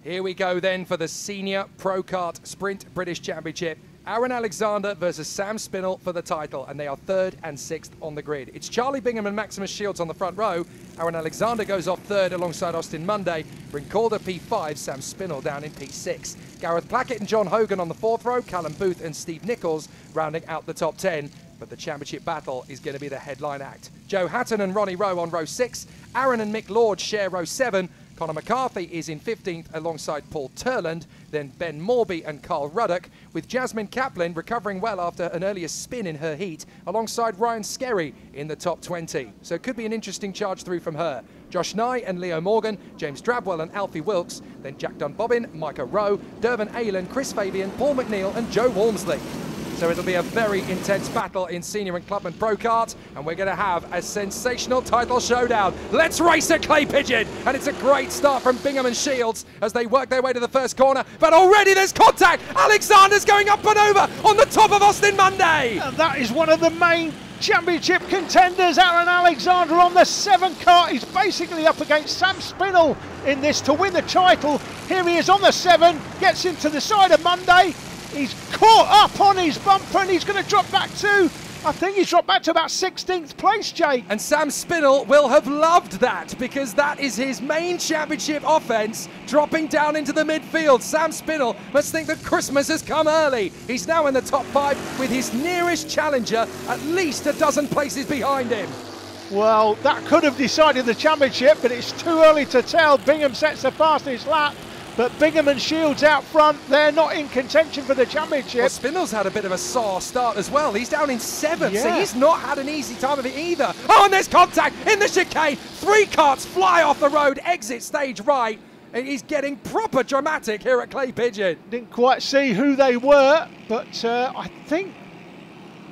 Here we go then for the Senior Pro Kart Sprint British Championship. Aaron Alexander versus Sam Spinell for the title, and they are 3rd and 6th on the grid. It's Charlie Bingham and Maximus Shields on the front row. Aaron Alexander goes off 3rd alongside Austin Monday. Bryn Calder P5, Sam Spinell down in P6. Gareth Plackett and John Hogan on the 4th row. Callum Booth and Steve Nichols rounding out the top 10. But the championship battle is going to be the headline act. Joe Hatton and Ronnie Rowe on row 6. Aaron and Mick Lord share row 7. Conor McCarthy is in 15th alongside Paul Turland, then Ben Morby and Carl Ruddock, with Jasmine Kaplan recovering well after an earlier spin in her heat, alongside Ryan Skerry in the top 20. So it could be an interesting charge through from her. Josh Nye and Leo Morgan, James Drabwell and Alfie Wilkes, then Jack Dunbobbin, Micah Rowe, Dervin Aylan, Chris Fabian, Paul McNeil and Joe Walmsley. So it'll be a very intense battle in Senior and Clubman Pro Kart, and we're going to have a sensational title showdown. Let's race at Clay Pigeon, and it's a great start from Bingham and Shields as they work their way to the first corner, but already there's contact. Alexander's going up and over on the top of Austin Monday. And that is one of the main championship contenders, Aaron Alexander on the 7 kart. He's basically up against Sam Spinell in this to win the title. Here he is on the 7, gets into the side of Monday. He's caught up on his bumper and he's going to drop back to, I think he's dropped back to about 16th place, Jake. And Sam Spinell will have loved that, because that is his main championship offence, dropping down into the midfield. Sam Spinell must think that Christmas has come early. He's now in the top 5 with his nearest challenger at least a dozen places behind him. Well, that could have decided the championship, but it's too early to tell. Bingham sets the fastest lap. But Bingham and Shields out front, they're not in contention for the championship. Well, Spinell's had a bit of a sour start as well. He's down in 7th, yeah. So he's not had an easy time of it either. Oh, and there's contact in the chicane. 3 karts fly off the road, exit stage right. And he's getting proper dramatic here at Clay Pigeon. Didn't quite see who they were, but I think...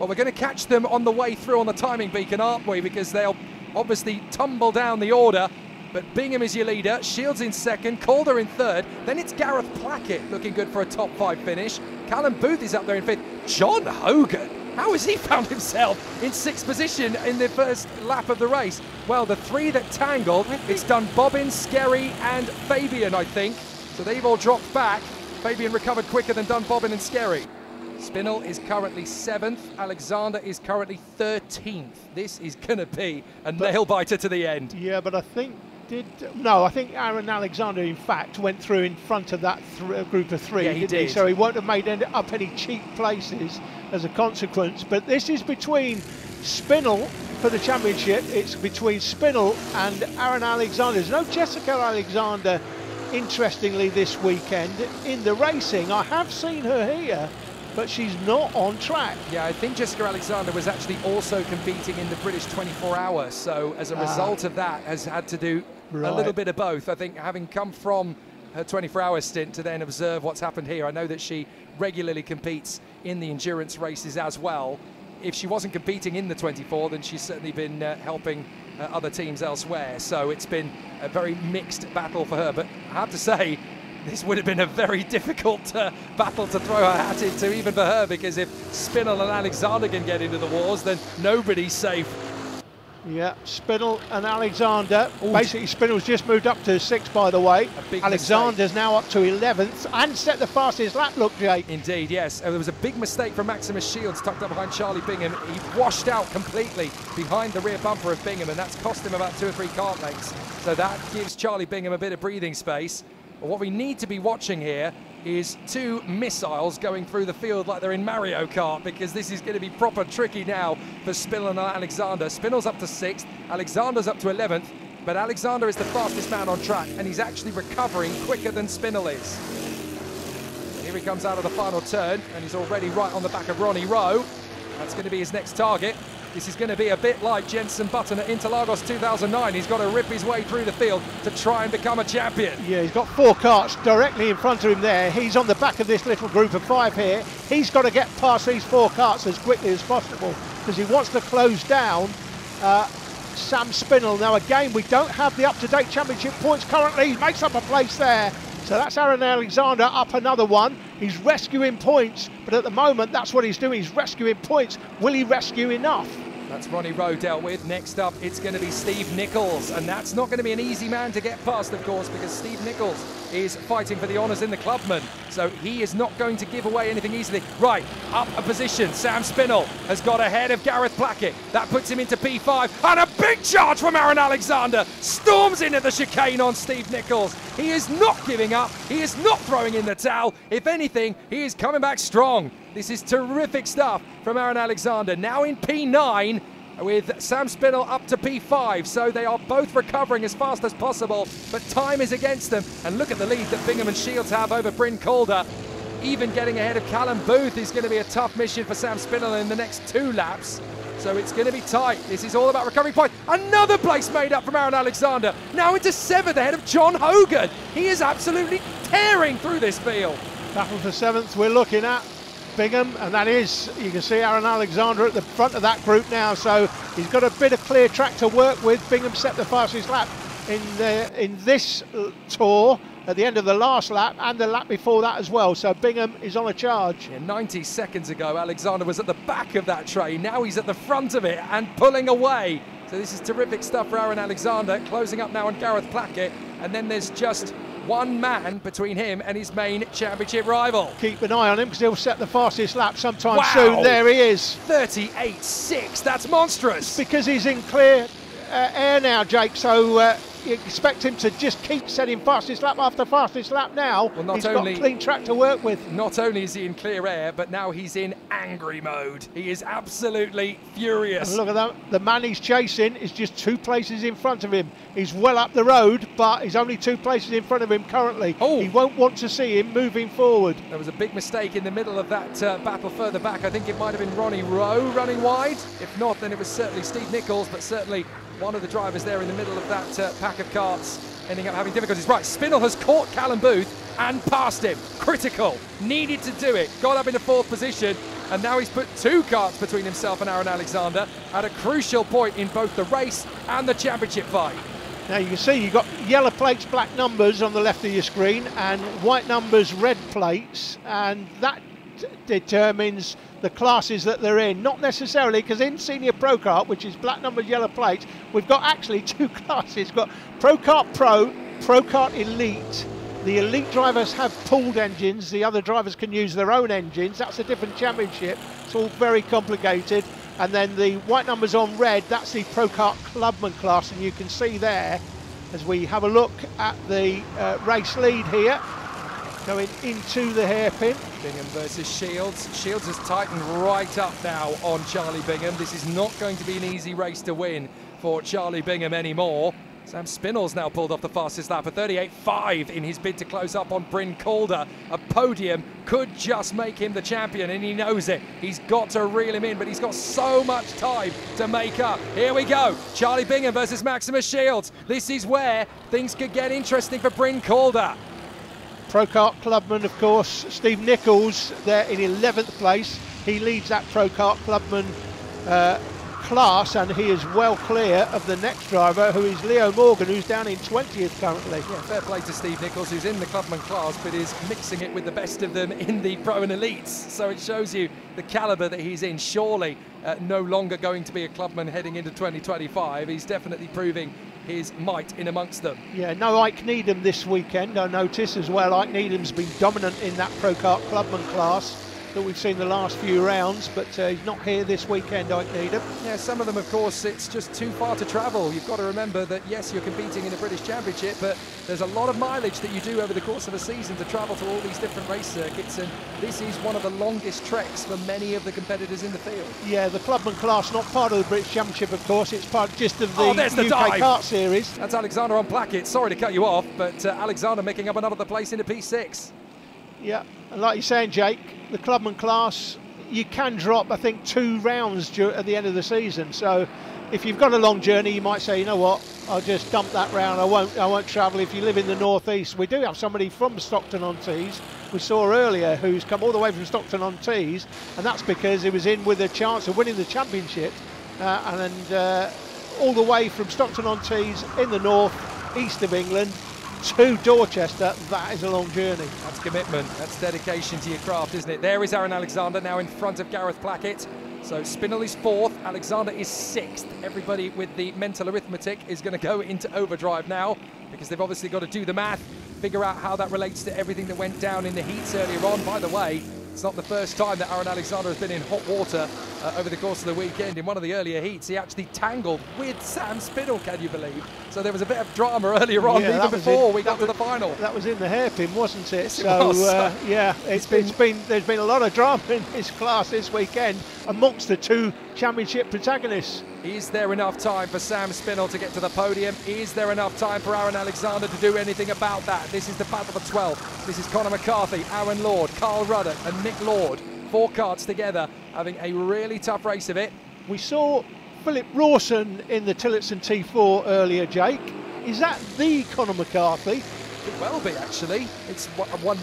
Well, we're going to catch them on the way through on the timing beacon, aren't we? Because they'll obviously tumble down the order. But Bingham is your leader, Shields in 2nd, Calder in 3rd, then it's Gareth Plackett looking good for a top 5 finish. Callum Booth is up there in 5th. John Hogan, how has he found himself in 6th position in the first lap of the race? Well, the 3 that tangled, it's Dunbobbin, Skerry and Fabian, I think. So they've all dropped back. Fabian recovered quicker than Dunbobbin and Skerry. Spinell is currently 7th, Alexander is currently 13th. This is going to be a nail-biter to the end. Yeah, but I think... I think Aaron Alexander, in fact, went through in front of that group of 3, yeah, he did. So he won't have made up any cheap places as a consequence. But this is between Spinell for the championship. It's between Spinell and Aaron Alexander. There's no Jessica Alexander, interestingly, this weekend in the racing. I have seen her here, but she's not on track. Yeah, I think Jessica Alexander was actually also competing in the British 24-hour, so as a result of that has had to do a little bit of both. I think having come from her 24-hour stint to then observe what's happened here, I know that she regularly competes in the endurance races as well. If she wasn't competing in the 24, then she's certainly been helping other teams elsewhere, so it's been a very mixed battle for her. But I have to say, this would have been a very difficult battle to throw her hat into, even for her, because if Spinell and Alexander can get into the wars, then nobody's safe. Yeah, Spinell and Alexander. Ooh. Basically, Spinell's just moved up to 6th, by the way. Alexander's now up to 11th and set the fastest lap, look, Jake. Indeed, yes. There was a big mistake from Maximus Shields tucked up behind Charlie Bingham. He washed out completely behind the rear bumper of Bingham, and that's cost him about 2 or 3 kart lengths. So that gives Charlie Bingham a bit of breathing space. But what we need to be watching here is 2 missiles going through the field like they're in Mario Kart, because this is going to be proper tricky now for Spinell and Alexander. Spinell's up to 6th, Alexander's up to 11th, but Alexander is the fastest man on track, and he's actually recovering quicker than Spinell is. Here he comes out of the final turn, and he's already right on the back of Ronnie Rowe. That's going to be his next target. This is going to be a bit like Jenson Button at Interlagos 2009. He's got to rip his way through the field to try and become a champion. Yeah, he's got 4 karts directly in front of him there. He's on the back of this little group of 5 here. He's got to get past these 4 karts as quickly as possible because he wants to close down Sam Spinell. Now, again, we don't have the up-to-date championship points currently. He makes up a place there. So that's Aaron Alexander up another one. He's rescuing points, but at the moment, that's what he's doing. He's rescuing points. Will he rescue enough? That's Ronnie Rowe dealt with. Next up, it's going to be Steve Nichols, and that's not going to be an easy man to get past, of course, because Steve Nichols is fighting for the honours in the Clubman, so he is not going to give away anything easily. Right, up a position, Sam Spinell has got ahead of Gareth Plackett. That puts him into P5, and a big charge from Aaron Alexander. Storms into the chicane on Steve Nichols. He is not giving up, he is not throwing in the towel. If anything, he is coming back strong. This is terrific stuff from Aaron Alexander. Now in P9, with Sam Spinell up to P5, so they are both recovering as fast as possible, but time is against them. And look at the lead that Bingham and Shields have over Bryn Calder. Even getting ahead of Callum Booth is going to be a tough mission for Sam Spinell in the next 2 laps. So it's going to be tight. This is all about recovery point. Another place made up from Aaron Alexander. Now into 7th ahead of John Hogan. He is absolutely tearing through this field. Battle for 7th we're looking at. Bingham, and that is, you can see Aaron Alexander at the front of that group now, so he's got a bit of clear track to work with. Bingham set the fastest lap in this tour at the end of the last lap and the lap before that as well, so Bingham is on a charge. Yeah, 90 seconds ago Alexander was at the back of that train, now he's at the front of it and pulling away. So this is terrific stuff for Aaron Alexander, closing up now on Gareth Plackett, and then there's just one man between him and his main championship rival. Keep an eye on him because he'll set the fastest lap sometime soon. There he is. 38.6, that's monstrous. It's because he's in clear air now, Jake, so you expect him to just keep setting fastest lap after fastest lap now. Well, he's got clean track to work with. Not only is he in clear air, but now he's in angry mode. He is absolutely furious. And look at that, the man he's chasing is just 2 places in front of him. He's well up the road, but he's only 2 places in front of him currently. Oh. He won't want to see him moving forward. There was a big mistake in the middle of that battle further back. I think it might have been Ronnie Rowe running wide. If not, then it was certainly Steve Nichols, but certainly one of the drivers there in the middle of that pack of karts ending up having difficulties. Right, Spinell has caught Callum Booth and passed him. Critical, needed to do it, got up into 4th position, and now he's put 2 karts between himself and Aaron Alexander at a crucial point in both the race and the championship fight. Now you can see you've got yellow plates, black numbers on the left of your screen, and white numbers, red plates, and that determines the classes that they're in. Not necessarily, because in Senior Pro Kart, which is black numbers, yellow plates, we've got actually 2 classes. We've got Pro Kart Pro, Pro Kart Elite. The elite drivers have pooled engines, the other drivers can use their own engines. That's a different championship. It's all very complicated. And then the white numbers on red, that's the Pro Kart Clubman class, and you can see there as we have a look at the race lead here, going into the hairpin. Bingham versus Shields. Shields has tightened right up now on Charlie Bingham. This is not going to be an easy race to win for Charlie Bingham anymore. Sam Spinell's now pulled off the fastest lap, a 38.5 in his bid to close up on Bryn Calder. A podium could just make him the champion, and he knows it. He's got to reel him in, but he's got so much time to make up. Here we go, Charlie Bingham versus Maximus Shields. This is where things could get interesting for Bryn Calder. Pro Kart Clubman, of course, Steve Nichols there in 11th place. He leads that Pro Kart Clubman class, and he is well clear of the next driver, who is Leo Morgan, who's down in 20th currently. Yeah, fair play to Steve Nichols, who's in the Clubman class, but is mixing it with the best of them in the Pro and Elites. So it shows you the calibre that he's in. Surely no longer going to be a Clubman heading into 2025. He's definitely proving his might in amongst them. Yeah, no Ike Needham this weekend, I notice as well. Ike Needham's been dominant in that Pro Kart Clubman class that we've seen the last few rounds, but he's not here this weekend, Ike Needham. Yeah, some of them, of course, it's just too far to travel. You've got to remember that, yes, you're competing in a British Championship, but there's a lot of mileage that you do over the course of a season to travel to all these different race circuits, and this is one of the longest treks for many of the competitors in the field. Yeah, the Clubman class, not part of the British Championship, of course, it's part just of the UK dive. Kart Series. That's Alexander on Plackett. Sorry to cut you off, but Alexander making up another place into P6. Yeah, and like you're saying, Jake, the Clubman class, you can drop, I think, 2 rounds at the end of the season. So if you've got a long journey, you might say, you know what, I'll just dump that round. I won't travel. If you live in the northeast, we do have somebody from Stockton-on-Tees we saw earlier who's come all the way from Stockton-on-Tees, and that's because he was in with a chance of winning the championship, and all the way from Stockton-on-Tees in the north, east of England, to Dorchester. That is a long journey. That's commitment, that's dedication to your craft, isn't it? There is Aaron Alexander now in front of Gareth Plackett. So Spinell is 4th, Alexander is 6th. Everybody with the mental arithmetic is going to go into overdrive now, because they've obviously got to do the math figure out how that relates to everything that went down in the heats earlier on. By the way, it's not the first time that Aaron Alexander has been in hot water over the course of the weekend. In one of the earlier heats, he actually tangled with Sam Spinell, can you believe? So there was a bit of drama earlier on, even before we got to the final. That was in the hairpin, wasn't it? Yes, so, it was. yeah, there's been a lot of drama in this class this weekend amongst the two championship protagonists. Is there enough time for Sam Spinell to get to the podium? Is there enough time for Aaron Alexander to do anything about that? This is the battle for 12. This is Conor McCarthy, Aaron Lord, Carl Ruddock and Nick Lord. 4 karts together, having a really tough race of it. We saw Philip Rawson in the Tillotson T4 earlier, Jake. Is that the Conor McCarthy? Could well be, actually. It's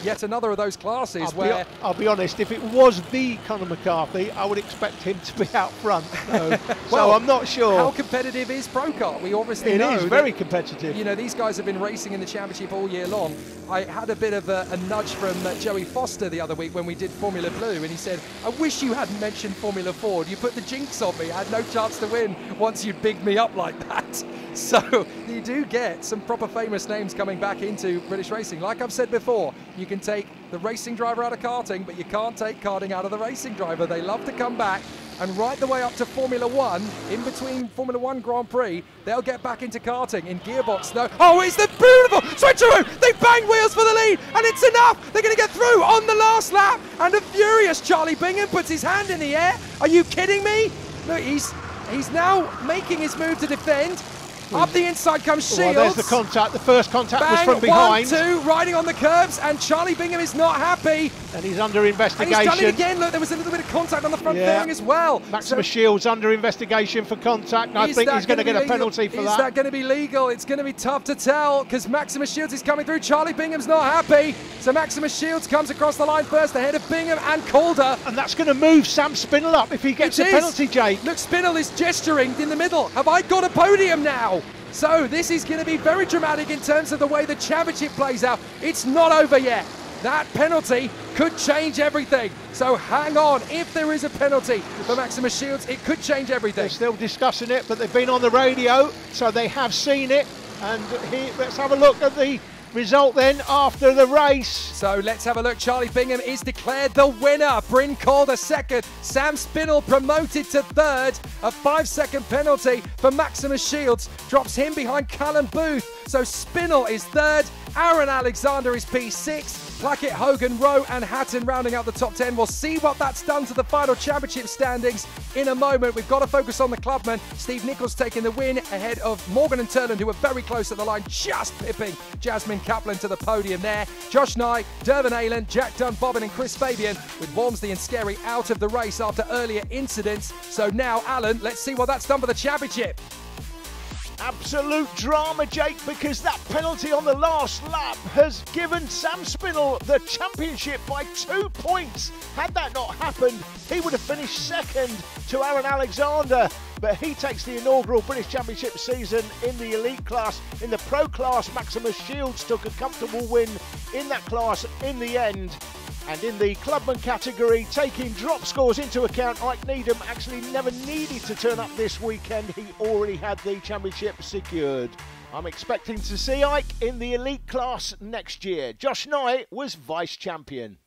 yet another of those classes I'll be honest, if it was the Conor McCarthy, I would expect him to be out front. So, so I'm not sure. How competitive is Pro Kart? We obviously know it is very competitive. You know, these guys have been racing in the championship all year long. I had a bit of a nudge from Joey Foster the other week when we did Formula Blue, and he said, I wish you hadn't mentioned Formula Ford. You put the jinx on me. I had no chance to win once you bigged me up like that. So you do get some proper famous names coming back into British racing. Like I've said before, you can take the racing driver out of karting, but you can't take karting out of the racing driver. They love to come back, and right the way up to Formula One, in between Formula One Grand Prix, they'll get back into karting. In gearbox, no. Oh, it's the beautiful switcheroo! They bang wheels for the lead, and it's enough! They're going to get through on the last lap, and a furious Charlie Bingham puts his hand in the air. Are you kidding me? Look, he's now making his move to defend. Up the inside comes Shields. Well, there's the contact. The first contact Bang, was from behind. 1, 2, riding on the curbs, and Charlie Bingham is not happy. And he's under investigation. And he's done it again. Look, there was a little bit of contact on the front fairing as well. Maximus Shields under investigation for contact. And I think he's going to get a penalty for that. Is that going to be legal? It's going to be tough to tell because Maximus Shields is coming through. Charlie Bingham's not happy. So Maximus Shields comes across the line first ahead of Bingham and Calder. And that's going to move Sam Spinell up if he gets a penalty, Jake. Look, Spinell is gesturing in the middle. Have I got a podium now? So this is going to be very dramatic in terms of the way the championship plays out. It's not over yet. That penalty could change everything. So hang on. If there is a penalty for Maximus Shields, it could change everything. They're still discussing it, but they've been on the radio, so they have seen it. And let's have a look at the result then after the race. So let's have a look. Charlie Bingham is declared the winner. Bryn Calder second. Sam Spinell promoted to third. A 5-second penalty for Maximus Shields drops him behind Callum Booth. So Spinell is third. Aaron Alexander is P6. Plackett, Hogan, Rowe and Hatton rounding out the top 10. We'll see what that's done to the final championship standings in a moment. We've got to focus on the clubman. Steve Nichols taking the win ahead of Morgan and Turland, who were very close at the line, just pipping Jasmine Kaplan to the podium there. Josh Nye, Dervin Aylan, Jack Dunbobbin and Chris Fabian, with Walmsley and Scarry out of the race after earlier incidents. So now, Alan, let's see what that's done for the championship. Absolute drama, Jake, because that penalty on the last lap has given Sam Spinell the championship by 2 points. Had that not happened, he would have finished second to Aaron Alexander. But he takes the inaugural British Championship season in the elite class. In the pro class, Maximus Shields took a comfortable win in that class in the end. And in the clubman category, taking drop scores into account, Ike Needham actually never needed to turn up this weekend. He already had the championship secured. I'm expecting to see Ike in the elite class next year. Josh Nye was vice champion.